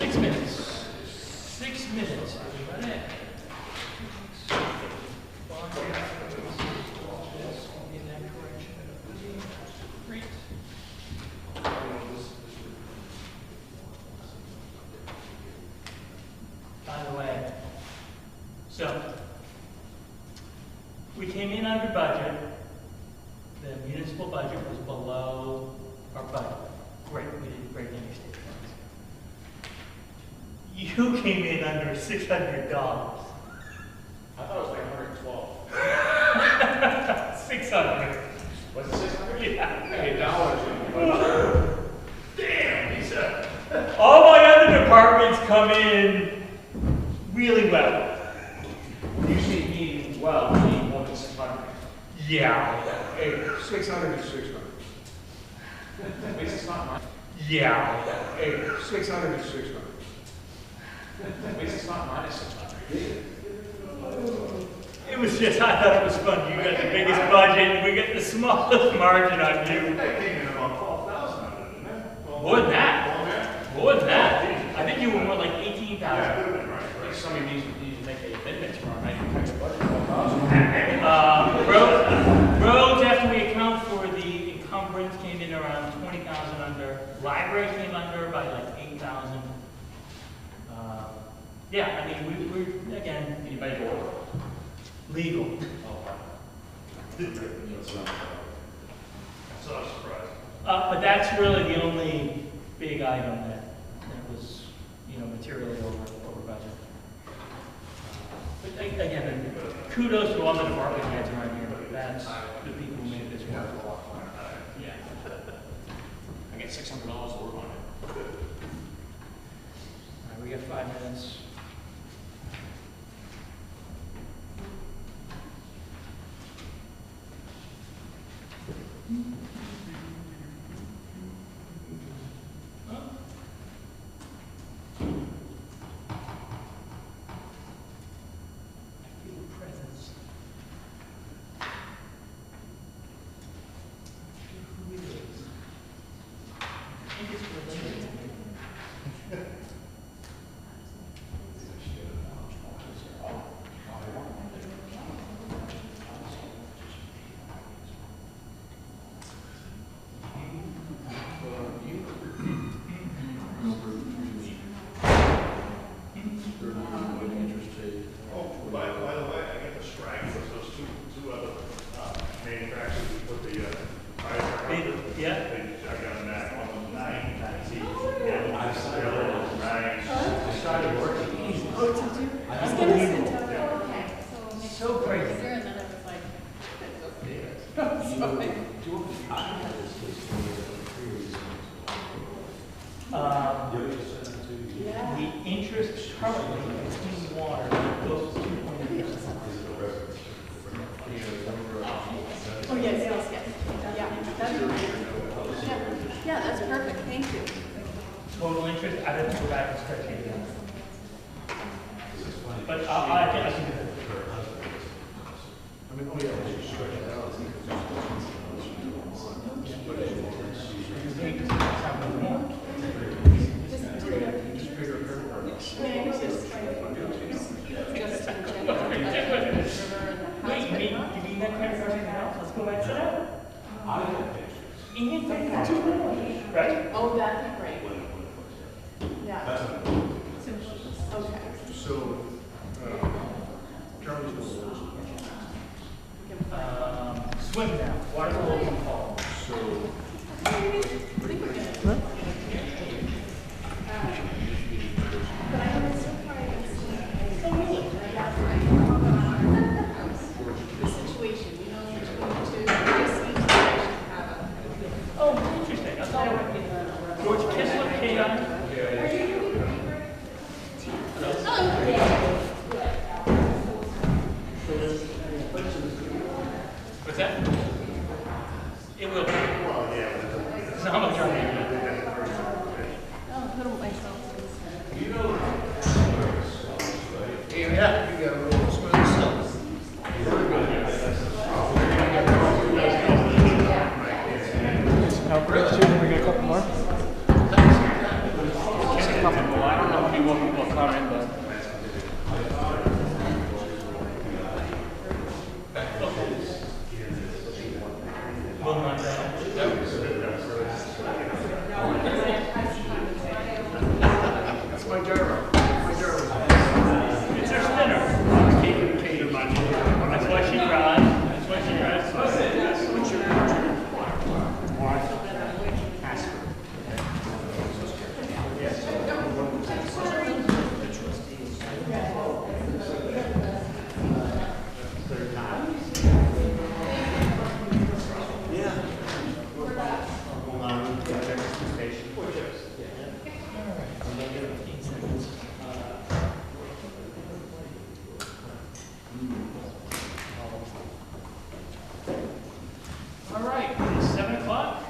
6 minutes. 6 minutes. Everybody. Great. By the way, so we came in under budget. The municipal budget was below our budget. Great, we didn't break any state funds. You came in under $600. I thought it was like 112. 600. Was it 600? Yeah. $8. Damn, Lisa. All my other departments come in really well. You see me well, you need more than 600. Yeah. Hey, 600 is 600. At least it's not mine. Yeah. Hey, 600 is 600. At least it's not minus 600. It was just, I thought it was fun. You got the biggest budget, and we get the smallest margin on you. That came in about 12,000 under, didn't it? More than that. More than that. I think you were more like 18,000. Yeah, it would have been right. I think somebody needs to make a amendment tomorrow night to cut your budget 12,000. Roads, after we account for the encumbrance, came in around 20,000 under. Library came under by like 8,000. Yeah, I mean, we're again, Anybody go over? legal. Oh, wow. It's not a surprise. But that's really the only big item that was, materially over budget. But again, kudos to all the department heads around here. That's the people who made this work. Yeah. I get $600 to work on it. All right, we got 5 minutes. By the way, I got the strike for those two other manufacturers who put the fire truck out. Yeah. I got them at 190. Yeah, I started working. Oh, did you? I was gonna say, okay, So crazy. and then I was like, The interest currently between water goes to 2.8%. oh, yes, yes, yes. Yeah, that's perfect, thank you. Total interest, I didn't go back and stretch it again. But I can do that. I mean, oh yeah, we should stretch it out. Wait, you mean that credit card in the house? Let's go back and sit down. And you think that's right? Oh, that'd be great. Yeah. Okay. So, Charlie's the Swim now, water will come fall. So, I think we're gonna. But I was surprised. The situation, between the two, I seem to actually have a. Oh, interesting. I thought it would be George Kissler, K.I. What's that? It will. well, yeah. So how much are we? Oh, little myself. Yeah, you got a little smooth stuff. Now, Chris, we got a couple more. All right, we're gonna give it 15 seconds. All right, it's 7 o'clock.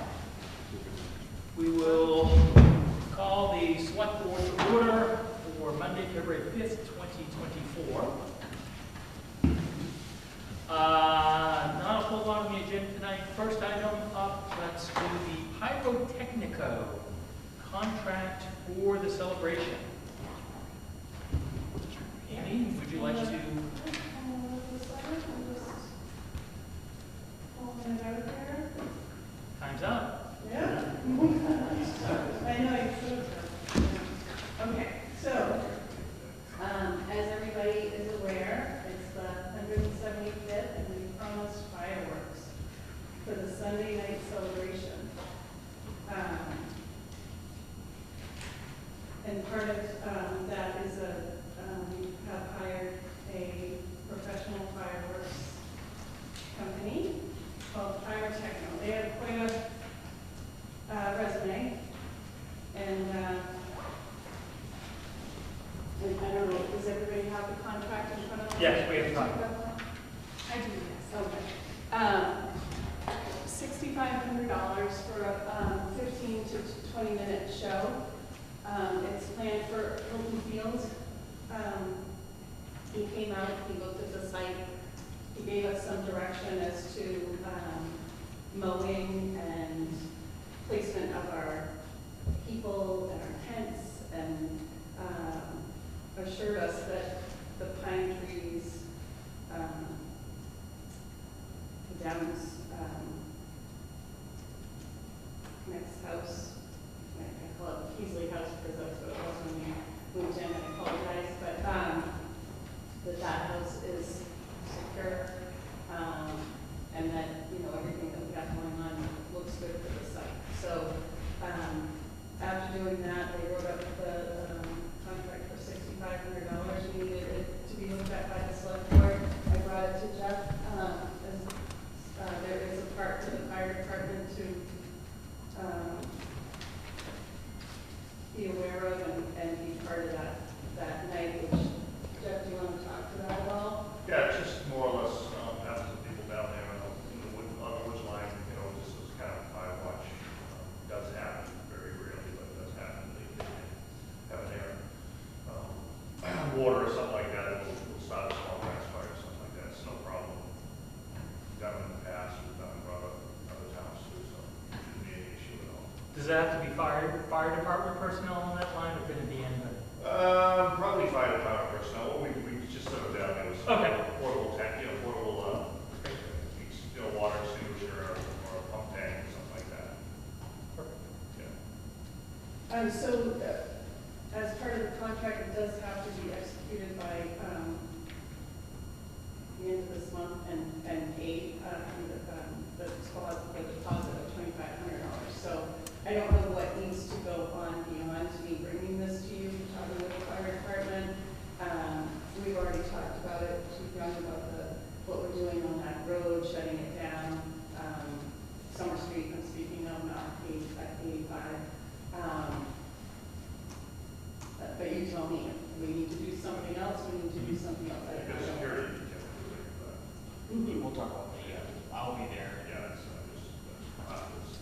We will call the select board to order for Monday, February 5th, 2024. Not a whole lot on the agenda tonight. First item up, let's do the Pyrotechnico contract for the celebration. Amy, would you like to? Time's up. Yeah. I know, you should. Okay, so, as everybody is aware, it's the 175th, and we promised fireworks for the Sunday night celebration. And part of that is we have hired a professional fireworks company called Pyrotechnico. They have quite a resume, and I don't know, does everybody have the contract in front of them? Yes, we have the contract. I do, yes. Okay. $6,500 for a 15 to 20-minute show. It's planned for Hilton Field. He came out, he looked at the site, he gave us some direction as to mowing and placement of our people and our tents, and assured us that the pine trees, the Downs next house, I call it Keasley House because that's what it was when we moved in, I apologize, but that house is secure, and that, everything that we got going on looks good for the site. So, after doing that, they wrote up the contract for $6,500. We needed it to be looked at by the select board. I brought it to Jeff, there is a part for the fire department to be aware of and be part of that night, which, Jeff, do you want to talk to that at all? Yeah, it's just more or less, having some people down there in the wood, on the woods line, just as kind of eye watch. Does happen, very rarely, but it does happen. They have an air, water or something like that, will start a small grass fire or something like that. It's no problem. We've done it in the past, we've done it in other towns too, so it shouldn't be any issue at all. Does it have to be fire department personnel on that line, or can it be anybody? Probably fire department personnel. What we just set it down there was Okay. portable tank, portable, water extinguisher or a pump tank or something like that. Yeah. So, as part of the contract, it does have to be executed by the end of this month and paid the deposit of $2,500. So, I don't know what needs to go on beyond me bringing this to you, talking with the fire department. We've already talked about it, we've talked about what we're doing on that road, shutting it down. Summer Street, I'm speaking of, not 85. But you tell me, if we need to do something else, we need to do something else. I Because don't know. security, you can't do it, but, Mhm. We'll talk about the, I'll be there. yeah, it's just, obvious.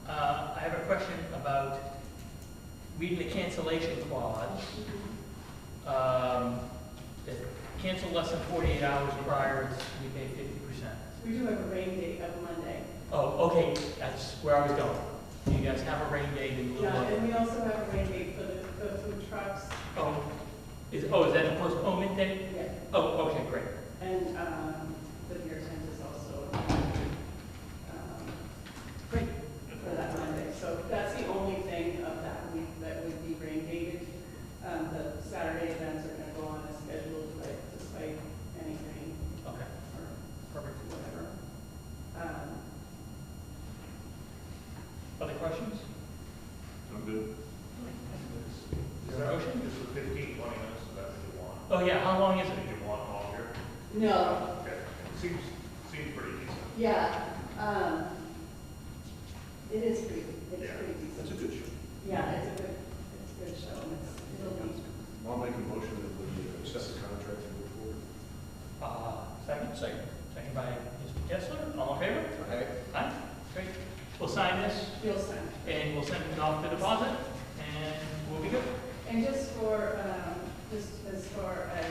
I have a question about reading the cancellation clause. If cancel less than 48 hours prior, we pay 50%. We do have a rain date of Monday. Oh, okay, that's where I was going. Do you guys have a rain date in lieu Yeah, of? and we also have a rain date for the food trucks. Oh, is that a postponement date? Yeah. Oh, okay, great. And the beer tent is also Great. for that Monday. So that's the only thing of that week that would be rain dated. The Saturday events are going to go on as scheduled, despite any rain Okay, or perfect. whatever. Other questions? I'm good. Is there a motion? This is 15, 20 minutes, is that what you want? Oh, yeah, how long is it? Did you want all here? No, Okay, seems pretty decent. yeah, it is pretty, it's Yeah, pretty it's a decent. good show. deposit, and we'll be good. And just for, just as far as,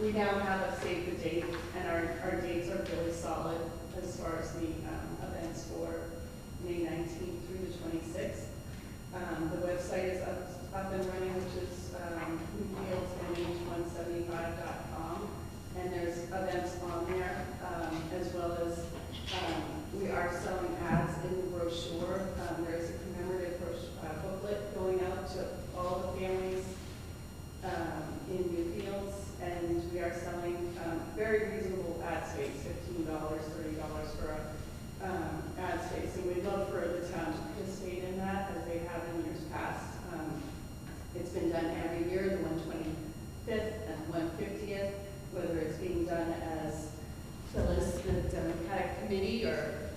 we now have a save the date, and our dates are really solid as far as the events for May 19th through the 26th. The website is up and running, which is newfieldsnh175.com, and there's events on there, as well as we are selling ads in the brochure. There is a commemorative booklet going out to all the families in Newfields, and we are selling very reasonable ad space, $15, $30 for a ad space, and we'd love for the town to participate in that as they have in years past. It's been done every year, the 125th and 150th, whether it's being done as Phyllis, the Democratic Committee, or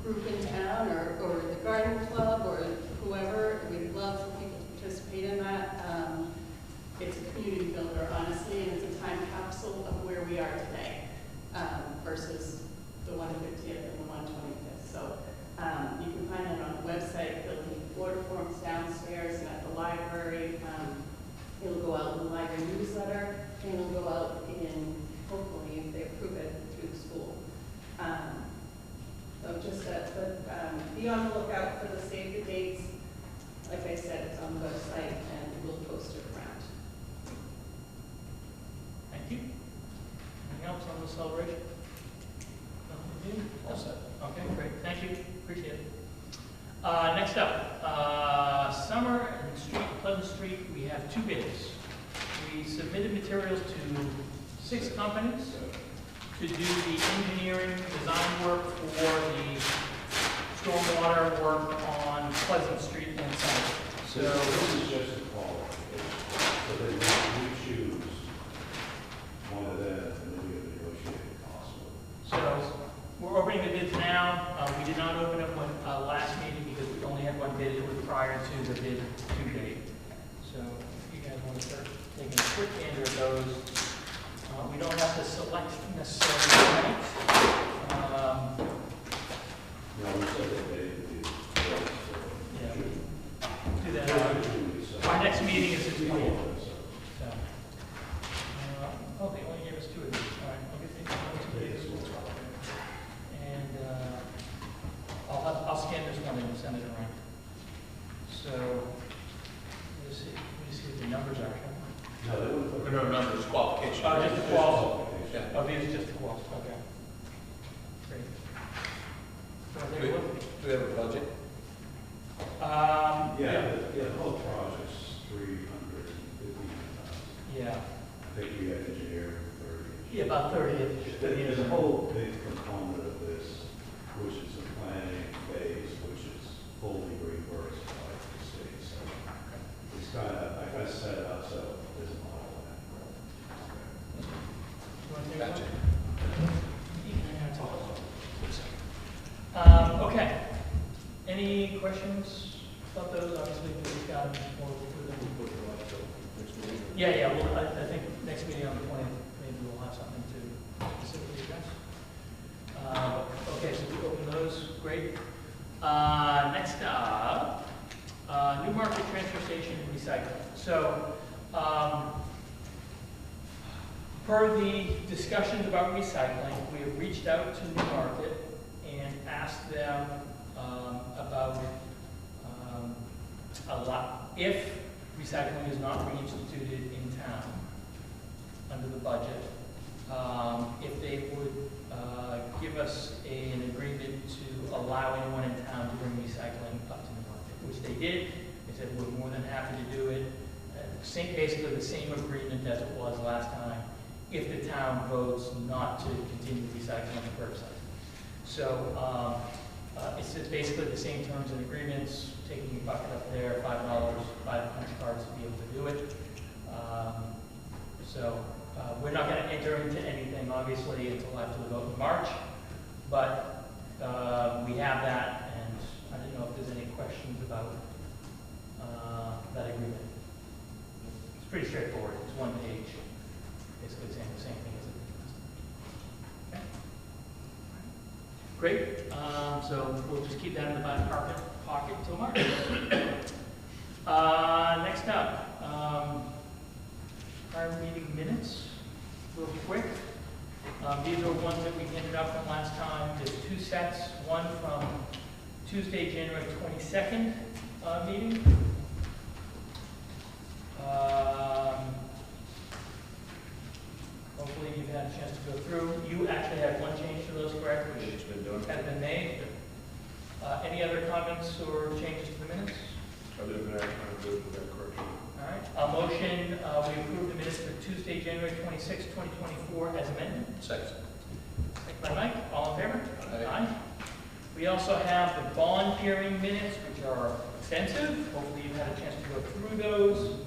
group in town, or the garden club, or whoever. We'd love for people to participate in that. It's a community builder, honestly, and it's a time capsule of where we are today versus the 150th and the 125th. So you can find it on the website. There'll be order forms downstairs and at the library. It'll go out in the library newsletter, and it'll go out in, hopefully, if they approve it, through the school. So just be on the lookout for the save the dates. Like I said, it's on the website, and we'll post it around. Thank you. Anything else on the celebration? Nothing? All set. Okay, great. Thank you. Appreciate it. Next up, Summer and Pleasant Street, we have 2 bids. We submitted materials to 6 companies to do the engineering design work for the stormwater work on Pleasant Street and Summer. So this is just a qualification, so that we choose one of them, and then we have negotiated costs with. So we're opening the bids now. We did not open up one last meeting because we only had one bid. It was prior to the bid due date. So if you guys want to start taking a quick gander at those, we don't have to select necessarily tonight. No, we said that they would be, Yeah. so. Do that. Our next meeting is the 20th. So, oh, they only gave us 2 of these. All right, I'll get these. And I'll scan this one and send it around. So, let's see what the numbers are. No, they would. No numbers, qualification. Just the quals. Qualification. Oh, these are just the quals, okay. Great. So, Do we have a budget? Yeah, the whole project's $350,000. Yeah, I think we had engineered for 30. yeah, about 30. There's a whole big component of this, which is the planning phase, which is fully reimbursed by the state. So it's kind of, I kind of set it up so there's a model of that. Gotcha. Okay. Any questions about those? Obviously, we've got more with them. Yeah, well, I think next meeting on the 20th, maybe we'll have something to specifically address. Okay, so we open those, great. Next up, New Market Transfer Station Recycling. So, per the discussions about recycling, we have reached out to New Market and asked them about if recycling is not reinstituted in town under the budget, if they would give us an agreement to allow anyone in town to bring recycling up to the market, which they did. They said we're more than happy to do it. Basically the same agreement as it was last time, if the town votes not to continue recycling on the curbside. So it's basically the same terms and agreements, taking your bucket up there, $5, 500 cards to be able to do it. We're not going to enter into anything, obviously, until after the vote in March, but we have that, and I didn't know if there's any questions about that agreement. It's pretty straightforward. It's 1 page, basically saying the same thing as it is. Okay. Great. So we'll just keep that in the back pocket until March. Next up, our meeting minutes, real quick. These are ones that we handed out from last time. There's two sets, one from Tuesday, January 22nd meeting. Hopefully you've had a chance to go through. You actually had one change to those, correct? Which It's been done. has been made. Any other comments or changes to the minutes? Other than that, I'm good with that correction. All right, a motion, we approve the minutes for Tuesday, January 26, 2024 as amended. Second. Second by Mike, all in favor? Aye. We also have the bond hearing minutes, which are extensive. Hopefully you've had a chance to go through those.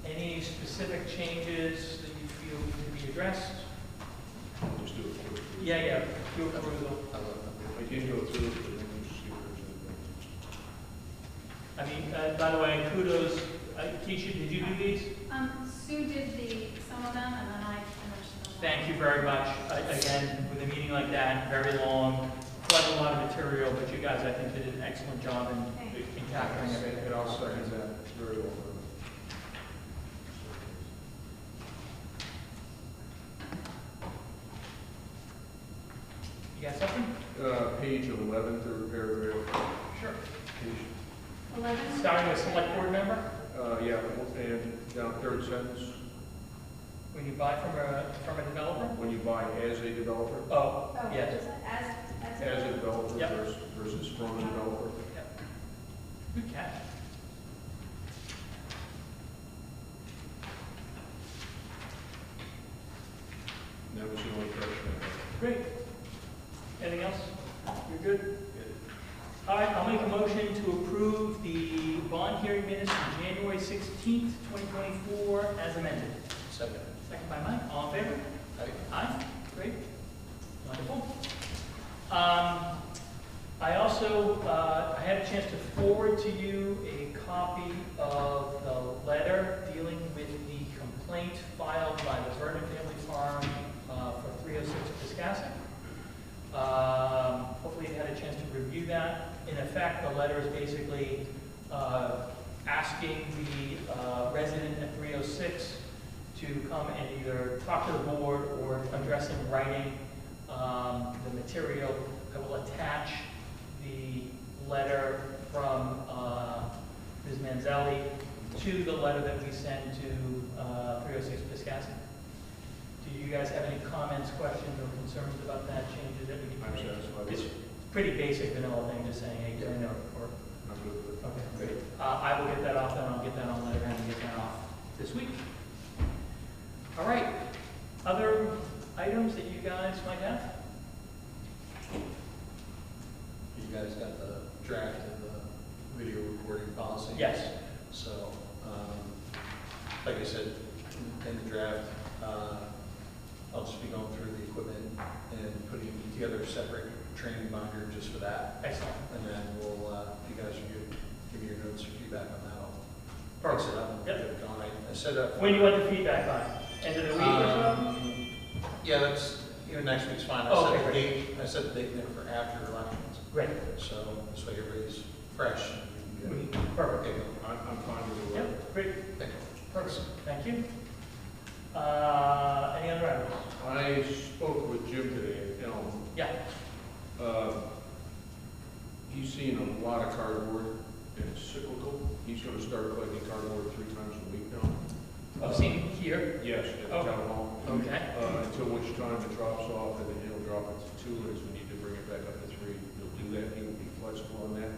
Any specific changes that you feel need to be addressed? Just do it quick. Yeah, do approval. I did go through it, but then you see if there's anything. I mean, by the way, kudos. Keisha, did you do these? Sue did some of them, and then I finished them. Thank you very much. Again, with a meeting like that, very long, quite a lot of material, but you guys, I think, did an excellent job in capturing everything. It all seconds that very well. You got something? Page 11, third paragraph. Sure. Page, 11? Starting with select board member, yeah, and down third sentence, when you buy from a developer? when you buy as a developer, Oh, Oh, yes. is it as as a developer Yep. versus from a developer. Yep. Good catch. That was the only correction I had. Great. Anything else? You're good? All right, I'll make a motion to approve the bond hearing minutes from January 16th, 2024 as amended. Second. Second by Mike, all in favor? Aye. Aye, great, wonderful. I also, I had a chance to forward to you a copy of the letter dealing with the complaint filed by the Vernon Family Farm for 306 Piscasset. Hopefully you had a chance to review that. In effect, the letter is basically asking the resident at 306 to come and either talk to the board or address in writing the material. I will attach the letter from Ms. Manzelli to the letter that we sent to 306 Piscasset. Do you guys have any comments, questions, or concerns about that, changes that we I'm can make? satisfied. It's pretty basic vanilla thing, just saying, hey, clear note, or, I'm good with it. okay, great. I will get that off, then I'll get that on letterhead and get that off this week. All right, other items that you guys might have? You guys got the draft of the video recording policy? Yes. So, like I said, in the draft, I'll just be going through the equipment and putting together a separate training binder just for that. Excellent. And then we'll, if you guys give me your notes or feedback on that, I'll Perfect. fix it up. Yep. Get it going. I set up. When do you want the feedback by? End of the week or so? Yeah, that's, next week's fine. Oh, I set okay, the date, I set the date there for after elections. Great. So this way everybody's fresh. and we can get- Perfect. get going. I'm fine with the letter. Yep, great. Thank you. Perfect. Thank you. Any other items? I spoke with Jim today at Elm. Yeah. He's seeing a lot of cardboard, and it's cyclical. He's gonna start collecting cardboard 3 times a week now. I've seen it here. Yes, at the Oh. town hall. Okay. Until which time it drops off, and then he'll drop it to 2, and if we need to bring it back up to 3, he'll do that. He will be flexible on that.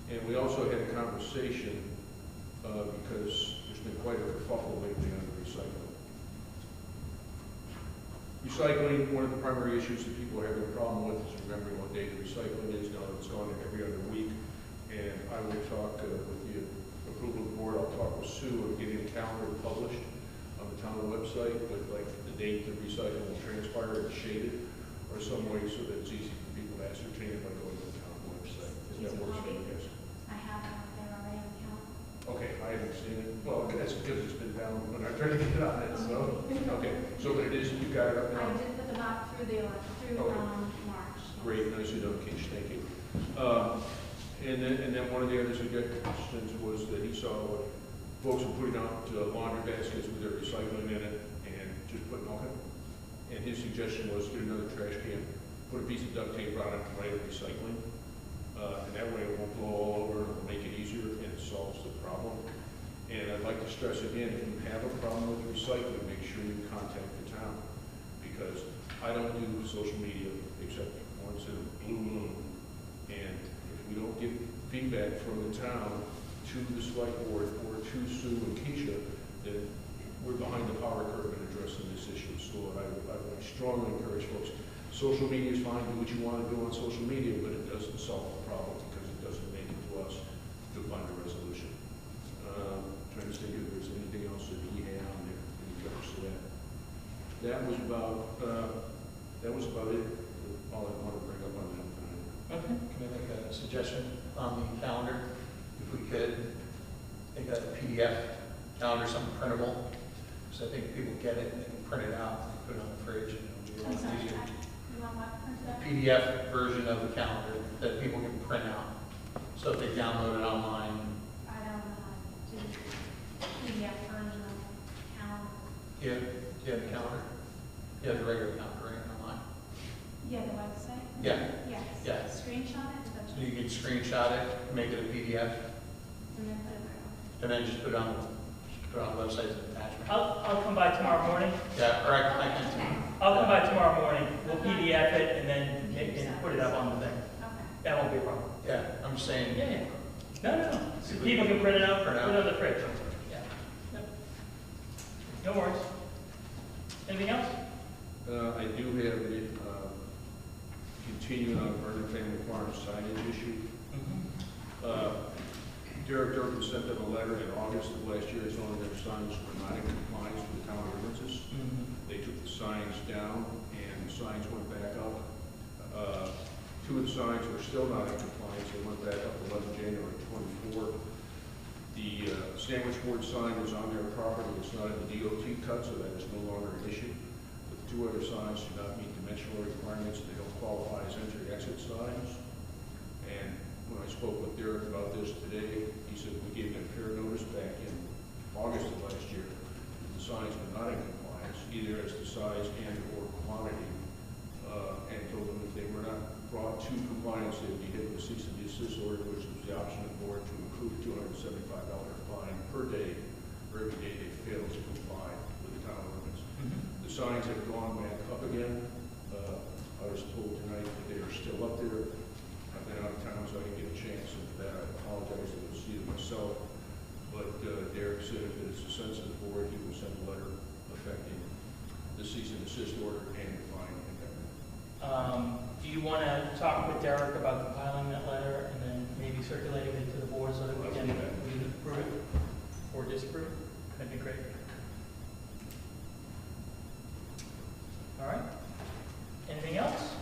And we also had a conversation, because there's been quite a kerfuffle lately on recycling. Recycling, one of the primary issues that people are having a problem with is remembering what day the recycling is. Now it's gone every other week. And I will talk with the approval of the board, I'll talk with Sue and getting a calendar published on the town website with like the date the recycling will transpire, it's shaded, or some way so that it's easy for people to ascertain it by going to the town website. If that works for you guys. I have it out there already on the calendar. Okay, I haven't seen it. Well, that's because it's been down when I tried to get it on it, so. Okay, so but it is, you got it up I now? did put them up through the election, through, Okay. March. yes. Great, nice notification, thank you. And then one of the other suggestions was that he saw what folks were putting out laundry baskets with their recycling in it and just putting on it. And his suggestion was get another trash can, put a piece of duct tape on it, and write it recycling. And that way it won't blow all over, it'll make it easier, and it solves the problem. And I'd like to stress again, if you have a problem with recycling, make sure you contact the town. Because I don't do social media except once in a blue moon. And if we don't get feedback from the town to the select board or to Sue and Keisha, then we're behind the power curve in addressing this issue. So I would strongly encourage folks, social media is fine, do what you want to do on social media, but it doesn't solve the problem because it doesn't make it to us to find a resolution. Trying to think if there's anything else that he had on there in regards to that. That was about it, all I want to bring up on that. Okay. Can I make a suggestion on the calendar? If we could make a PDF calendar, something printable, so I think people get it and they can print it out and put it on the fridge and it'll I'm be a sorry, lot easier. you want what, printed out? PDF version of the calendar that people can print out. So if they download it online, I don't know how to do PDF version of calendar. do you have the calendar? You have the regular calendar, right, online? Yeah, the website? Yeah. Yes. Yeah. Screenshot it, is that So you can screenshot it, make it a PDF, and then put it right and then just put it on the website as an attachment. I'll come by tomorrow morning. Yeah, or I can too. I'll come by tomorrow morning. We'll PDF it and then put it up on the thing. on? Okay. That won't be a problem. Yeah, I'm just saying, Yeah, yeah. No. So people can print it out, put Print it out. on the fridge. Yeah. Yep. No worries. Anything else? I do have the, continuing on Vernon Family Farm signage issue. Derek Durkin sent them a letter in August of last year showing their signs were not in compliance with the town ordinances. They took the signs down and the signs went back up. Two of the signs were still not in compliance. They went back up 11 January 24. The sandwich board sign is on their property. It's not in the DOT cut, so that is no longer an issue. The two other signs do not meet dimensional requirements. They don't qualify as entry-exit signs. And when I spoke with Derek about this today, he said we gave them fair notice back in August of last year. The signs were not in compliance, either as to size and or quantity, and told them if they were not brought to compliance, they would be hit with a cease and desist order, which was the option of the board to include a $275 fine per day for every day they failed to comply with the town ordinance. The signs have gone back up again. I was told tonight that they are still up there. I've been out of town, so I didn't get a chance, and for that I apologize. I will see it myself. But Derek said if it's a sense of the board, he will send a letter affecting the cease and desist order and the fine. Do you want to talk with Derek about compiling that letter and then maybe circulating it to the board so that we can approve it or disapprove it? That'd be great. All right. Anything else?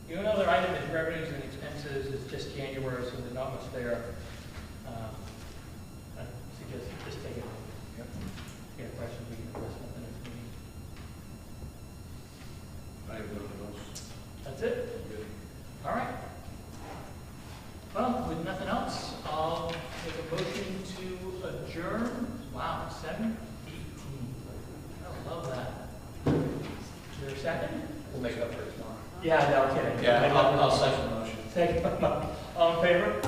The only other item is revenues and expenses. It's just January, so there's not much there. I suggest you just take it. If you have questions, we can address them at the next meeting. I have nothing else. That's it? All right. Well, with nothing else, I'll make a motion to adjourn. Wow, 7:18. I love that. Is there a second? We'll make up for it tomorrow. Yeah, no, kidding. Yeah, I'll second the motion. Second. All in favor?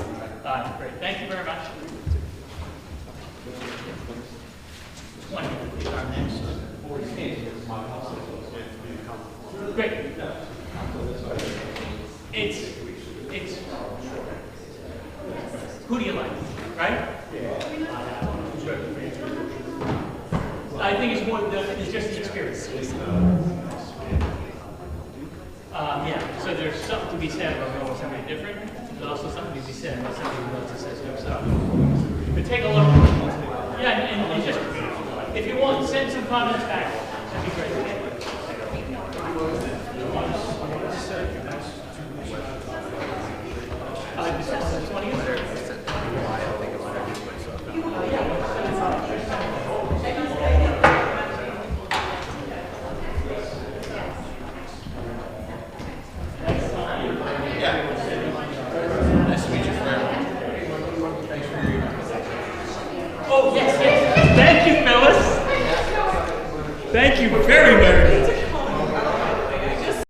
Aye, great. Thank you very much. 20 is our next. Great. It's, who do you like, right? I think it's more, it's just the experience. Yeah, so there's something to be said about going with somebody different. There's also something to be said about somebody who loves to say himself. But take a look. Yeah, and just, if you want, send some comments back.